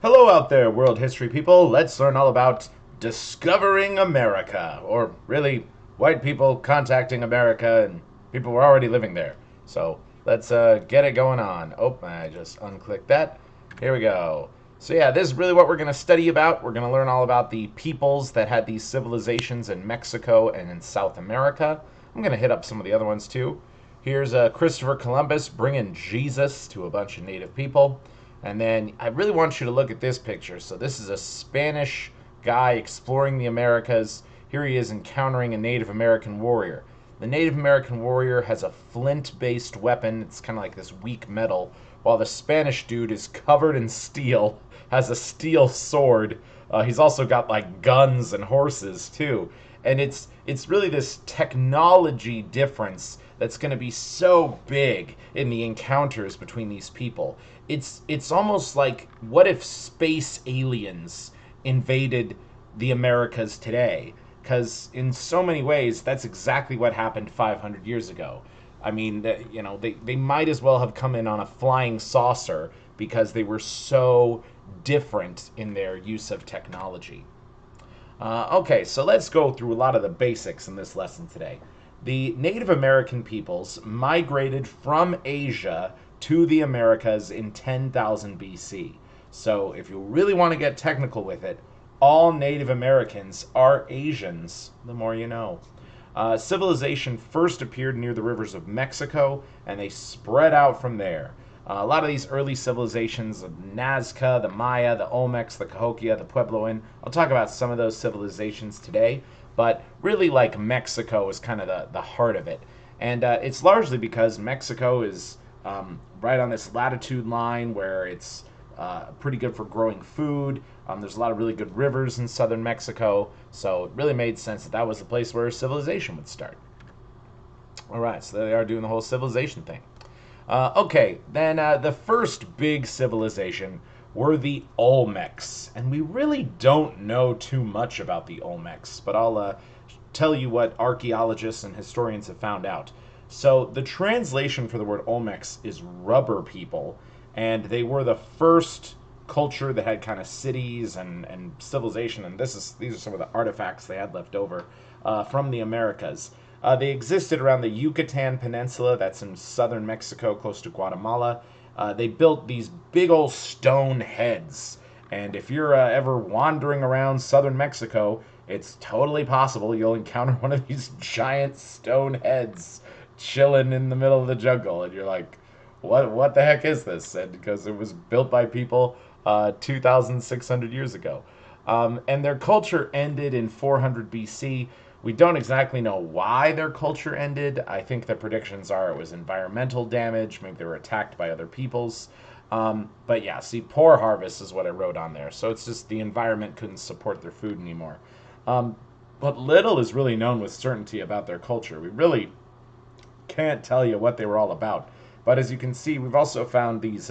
Hello out there, world history people. Let's learn all about discovering America, or really, white people contacting America and people were already living there. So let's get it going on. Oh, I just unclicked that. Here we go. So yeah, this is really what we're going to study about. We're going to learn all about the peoples that had these civilizations in Mexico and in South America. I'm going to hit up some of the other ones too. Here's Christopher Columbus bringing Jesus to a bunch of native people. And then I really want you to look at this picture. So this is a Spanish guy exploring the Americas. Here he is encountering a Native American warrior. The Native American warrior has a flint-based weapon. It's kind of like this weak metal, while the Spanish dude is covered in steel, has a steel sword. He's also got like guns and horses too. And it's really this technology difference that's going to be so big in the encounters between these people. It's almost like, what if space aliens invaded the Americas today? Because in so many ways, that's exactly what happened 500 years ago. I mean, they might as well have come in on a flying saucer because they were so different in their use of technology. Okay, so let's go through a lot of the basics in this lesson today. The Native American peoples migrated from Asia to the Americas in 10,000 BC. So, if you really want to get technical with it, all Native Americans are Asians, the more you know. Civilization first appeared near the rivers of Mexico, and they spread out from there. A lot of these early civilizations, the Nazca, the Maya, the Olmecs, the Cahokia, the Puebloan, I'll talk about some of those civilizations today, but really like Mexico is kind of the heart of it. And it's largely because Mexico is right on this latitude line where it's pretty good for growing food. There's a lot of really good rivers in southern Mexico, so it really made sense that that was the place where civilization would start. All right, so there they are doing the whole civilization thing. Okay, then the first big civilization were the Olmecs, and we really don't know too much about the Olmecs, but I'll tell you what archaeologists and historians have found out. So the translation for the word Olmecs is rubber people, and they were the first culture that had kind of cities and civilization, and these are some of the artifacts they had left over from the Americas. They existed around the Yucatan Peninsula, that's in southern Mexico, close to Guatemala. They built these big old stone heads, and if you're ever wandering around southern Mexico, it's totally possible you'll encounter one of these giant stone heads chilling in the middle of the jungle, and you're like, what the heck is this? And because it was built by people 2,600 years ago. And their culture ended in 400 BC. We don't exactly know why their culture ended. I think the predictions are it was environmental damage. Maybe they were attacked by other peoples. But yeah, see, poor harvest is what I wrote on there. So it's just the environment couldn't support their food anymore. Um, but little is really known with certainty about their culture. We really can't tell you what they were all about. But as you can see, we've also found these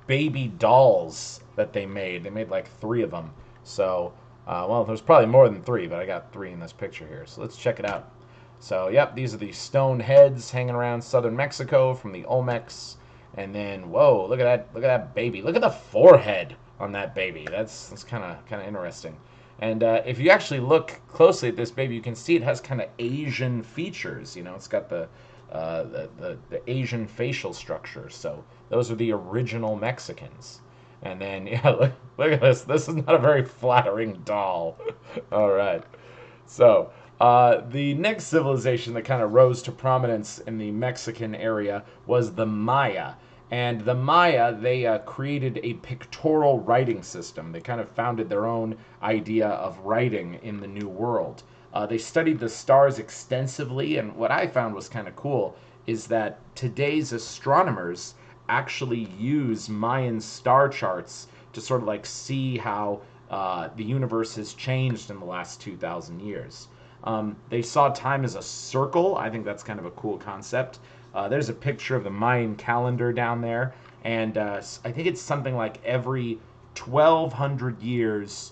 baby dolls that they made. They made like three of them. So, well, there's probably more than three, but I got three in this picture here. So let's check it out. So, yep, these are the stone heads hanging around southern Mexico from the Olmecs. And then, whoa, look at that baby. Look at the forehead on that baby. That's kind of interesting. And if you actually look closely at this baby, you can see it has kind of Asian features. You know, it's got the Asian facial structure. So those are the original Mexicans. And then, yeah, look at this. This is not a very flattering doll. All right. So, the next civilization that kind of rose to prominence in the Mexican area was the Maya. And the Maya, they created a pictorial writing system. They kind of founded their own idea of writing in the New World. They studied the stars extensively, and what I found was kind of cool is that today's astronomers actually use Mayan star charts to sort of like see how the universe has changed in the last 2,000 years. They saw time as a circle. I think that's kind of a cool concept. There's a picture of the Mayan calendar down there, and I think it's something like every 1,200 years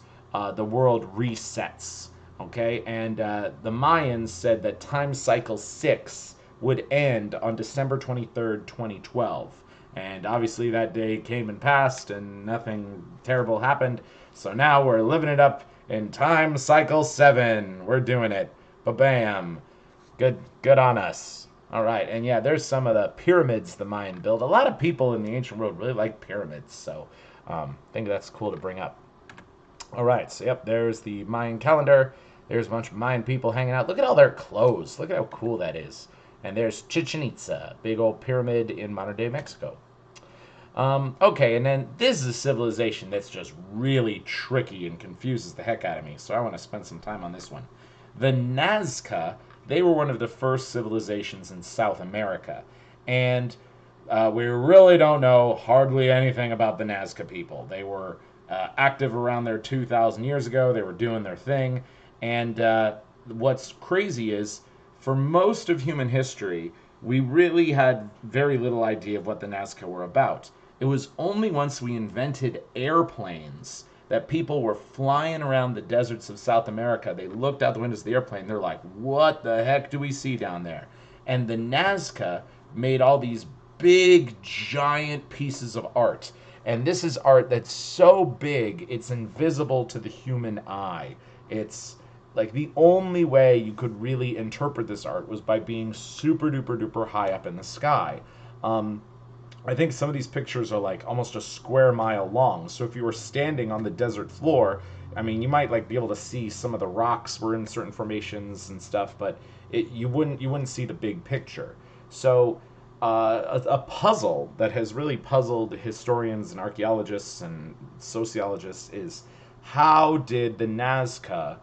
the world resets. Okay, and the Mayans said that time cycle 6 would end on December 23rd, 2012. And obviously that day came and passed and nothing terrible happened. So now we're living it up in time cycle 7. We're doing it. Ba-bam. Good on us. All right, and yeah, there's some of the pyramids the Mayan built. A lot of people in the ancient world really like pyramids, so I think that's cool to bring up. All right, so yep, there's the Mayan calendar. There's a bunch of Mayan people hanging out. Look at all their clothes. Look at how cool that is. And there's Chichen Itza, big old pyramid in modern day Mexico. Okay, and then this is a civilization that's just really tricky and confuses the heck out of me, so I want to spend some time on this one. The Nazca, they were one of the first civilizations in South America, and we really don't know hardly anything about the Nazca people. They were active around there 2,000 years ago, they were doing their thing, and what's crazy is for most of human history, we really had very little idea of what the Nazca were about. It was only once we invented airplanes that people were flying around the deserts of South America. They looked out the windows of the airplane. They're like, what the heck do we see down there? And the Nazca made all these big, giant pieces of art. And this is art that's so big, it's invisible to the human eye. It's like the only way you could really interpret this art was by being super duper duper high up in the sky. Um, I think some of these pictures are like almost a square mile long. So if you were standing on the desert floor, I mean, you might like be able to see some of the rocks were in certain formations and stuff, but you wouldn't see the big picture. So a puzzle that has really puzzled historians and archaeologists and sociologists is how did the Nazca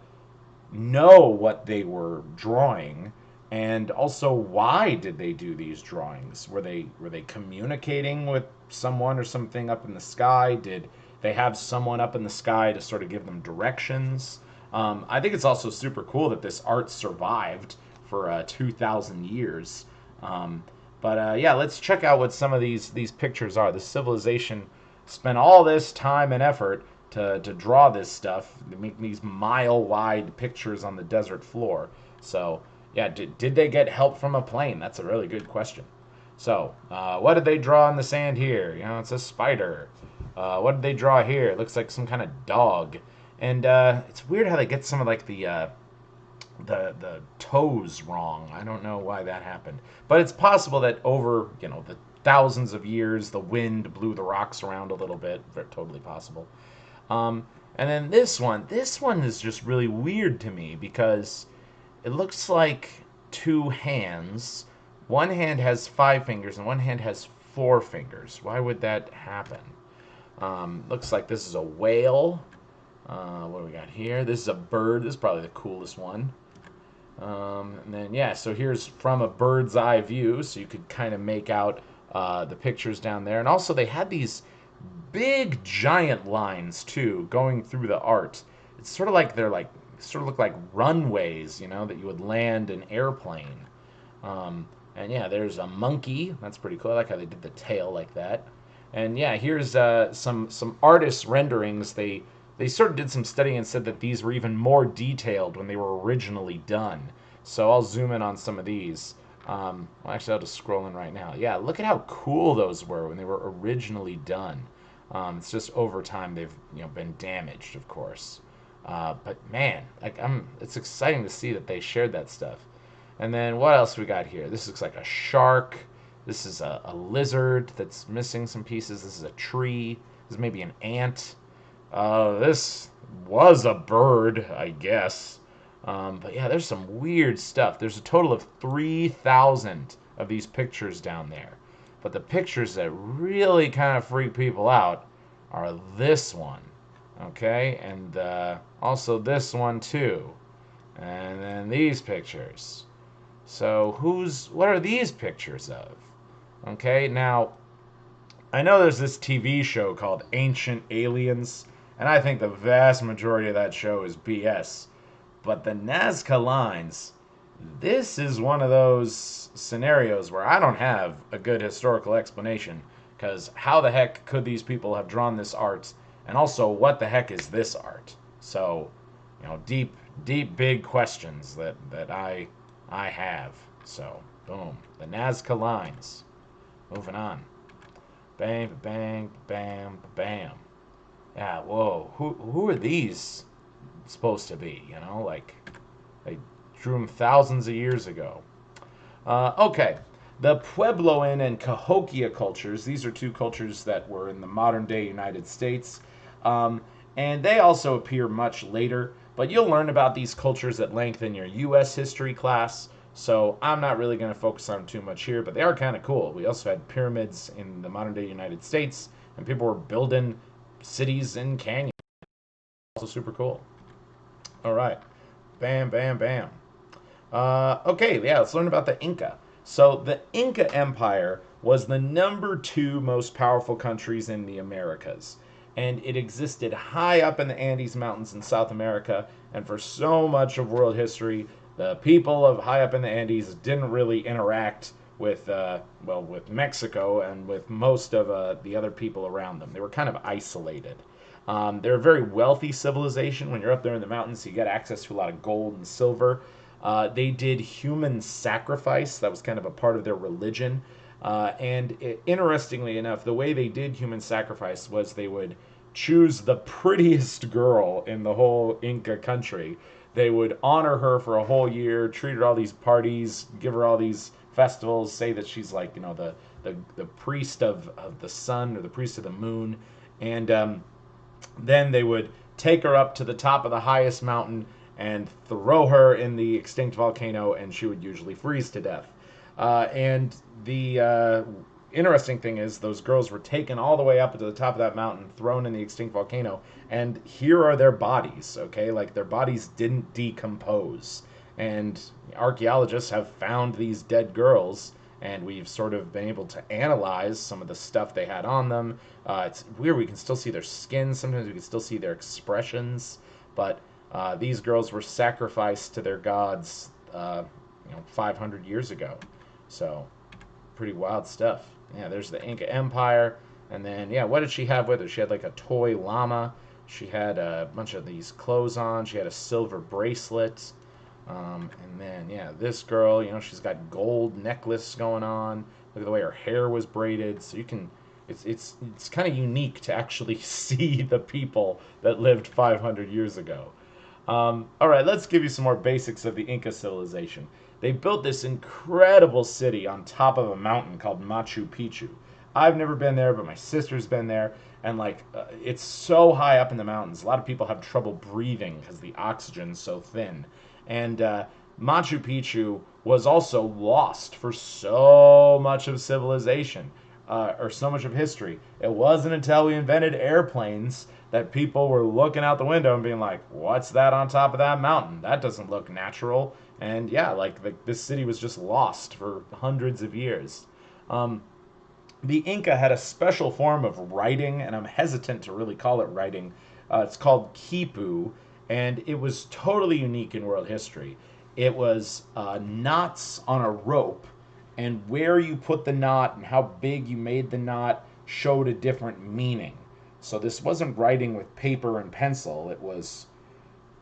know what they were drawing, and also why did they do these drawings? Were they communicating with someone or something up in the sky? Did they have someone up in the sky to sort of give them directions? I think it's also super cool that this art survived for 2,000 years. But yeah, let's check out what some of these pictures are. The civilization spent all this time and effort to draw this stuff, to make these mile wide pictures on the desert floor. So, yeah, did they get help from a plane? That's a really good question. So, what did they draw in the sand here? You know, it's a spider. What did they draw here? It looks like some kind of dog. And it's weird how they get some of like the toes wrong. I don't know why that happened, but it's possible that over the thousands of years, the wind blew the rocks around a little bit. Totally possible. And then this one is just really weird to me because it looks like two hands. One hand has 5 fingers and one hand has 4 fingers. Why would that happen? Looks like this is a whale. What do we got here? This is a bird. This is probably the coolest one. And then, yeah, so here's from a bird's eye view, so you could kind of make out the pictures down there. And also, they had these big, giant lines, too, going through the art. It's sort of like sort of look like runways, that you would land an airplane. And yeah, there's a monkey. That's pretty cool. I like how they did the tail like that. And yeah, here's some artist renderings. They sort of did some studying and said that these were even more detailed when they were originally done. So I'll zoom in on some of these. Well, actually, I'll just scroll in right now. Yeah, look at how cool those were when they were originally done. It's just over time they've been damaged, of course. But man, it's exciting to see that they shared that stuff. And then what else we got here? This looks like a shark. This is a lizard that's missing some pieces. This is a tree. This is maybe an ant. This was a bird, I guess. But yeah, there's some weird stuff. There's a total of 3,000 of these pictures down there. But the pictures that really kind of freak people out are this one. Okay? And also this one too. And then these pictures. So what are these pictures of? Okay, now I know there's this TV show called Ancient Aliens, and I think the vast majority of that show is BS. But the Nazca Lines, this is one of those scenarios where I don't have a good historical explanation, because how the heck could these people have drawn this art, and also what the heck is this art? So, deep, big questions that I have. So, boom, the Nazca Lines. Moving on. Bang, bang, bam, bam. Yeah, whoa. Who are these supposed to be? You know, like they drew them thousands of years ago. Okay. The Puebloan and Cahokia cultures, these are two cultures that were in the modern day United States. Um, and they also appear much later, but you'll learn about these cultures at length in your U.S. history class. So I'm not really going to focus on them too much here, but they are kind of cool. We also had pyramids in the modern day United States, and people were building cities in canyons. Also super cool. All right. Bam, bam, bam. Okay, yeah, let's learn about the Inca. So, the Inca Empire was the number two most powerful countries in the Americas. And it existed high up in the Andes Mountains in South America. And for so much of world history, the people of high up in the Andes didn't really interact with, with Mexico and with most of the other people around them. They were kind of isolated. They're a very wealthy civilization. When you're up there in the mountains, you get access to a lot of gold and silver. They did human sacrifice. That was kind of a part of their religion. Interestingly enough, the way they did human sacrifice was they would choose the prettiest girl in the whole Inca country. They would honor her for a whole year, treat her all these parties, give her all these festivals, say that she's like, the priest of the sun or the priest of the moon. And then they would take her up to the top of the highest mountain and throw her in the extinct volcano, and she would usually freeze to death. And the interesting thing is, those girls were taken all the way up to the top of that mountain, thrown in the extinct volcano, and here are their bodies, okay? Like, their bodies didn't decompose. And archaeologists have found these dead girls, and we've sort of been able to analyze some of the stuff they had on them. It's weird, we can still see their skin, sometimes we can still see their expressions, but these girls were sacrificed to their gods, 500 years ago. So, pretty wild stuff. Yeah, there's the Inca Empire. And then, yeah, what did she have with her? She had like a toy llama. She had a bunch of these clothes on. She had a silver bracelet. And then, yeah, this girl, she's got gold necklace going on. Look at the way her hair was braided. So you can, it's kind of unique to actually see the people that lived 500 years ago. All right, let's give you some more basics of the Inca civilization. They built this incredible city on top of a mountain called Machu Picchu. I've never been there, but my sister's been there, and it's so high up in the mountains. A lot of people have trouble breathing because the oxygen's so thin. And Machu Picchu was also lost for so much of civilization, or so much of history. It wasn't until we invented airplanes that people were looking out the window and being like, "What's that on top of that mountain? That doesn't look natural." And yeah, this city was just lost for hundreds of years. Um, the Inca had a special form of writing, and I'm hesitant to really call it writing. It's called quipu, and it was totally unique in world history. It was knots on a rope, and where you put the knot and how big you made the knot showed a different meaning. So this wasn't writing with paper and pencil, it was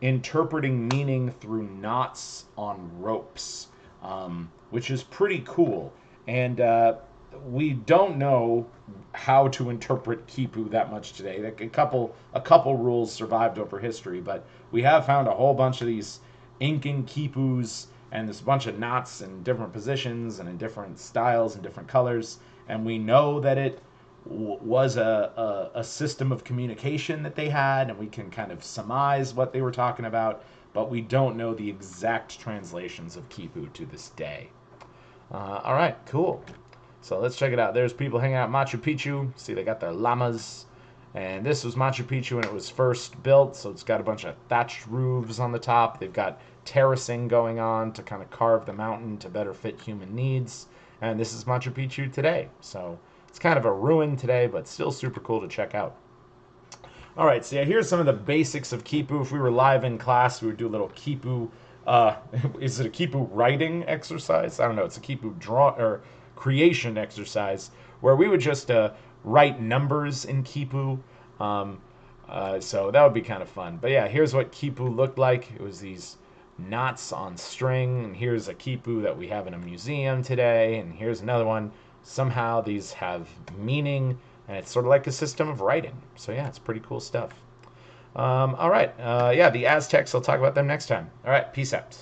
interpreting meaning through knots on ropes, which is pretty cool. And we don't know how to interpret quipu that much today. Like a couple rules survived over history, but we have found a whole bunch of these Incan quipus, and there's a bunch of knots in different positions and in different styles and different colors. And we know that it was a system of communication that they had, and we can kind of surmise what they were talking about, but we don't know the exact translations of quipu to this day. All right, cool. So let's check it out. There's people hanging out at Machu Picchu. See, they got their llamas. And this was Machu Picchu when it was first built. So it's got a bunch of thatched roofs on the top. They've got terracing going on to kind of carve the mountain to better fit human needs. And this is Machu Picchu today. So it's kind of a ruin today, but still super cool to check out. All right, so yeah, here's some of the basics of quipu. If we were live in class, we would do a little quipu. Is it a quipu writing exercise? I don't know. It's a quipu draw or creation exercise where we would just write numbers in quipu. So that would be kind of fun. But yeah, here's what quipu looked like. It was these knots on string, and here's a quipu that we have in a museum today, and here's another one somehow these have meaning, and it's sort of like a system of writing. So yeah, it's pretty cool stuff. All right. Yeah, the Aztecs, I'll talk about them next time. All right. Peace out.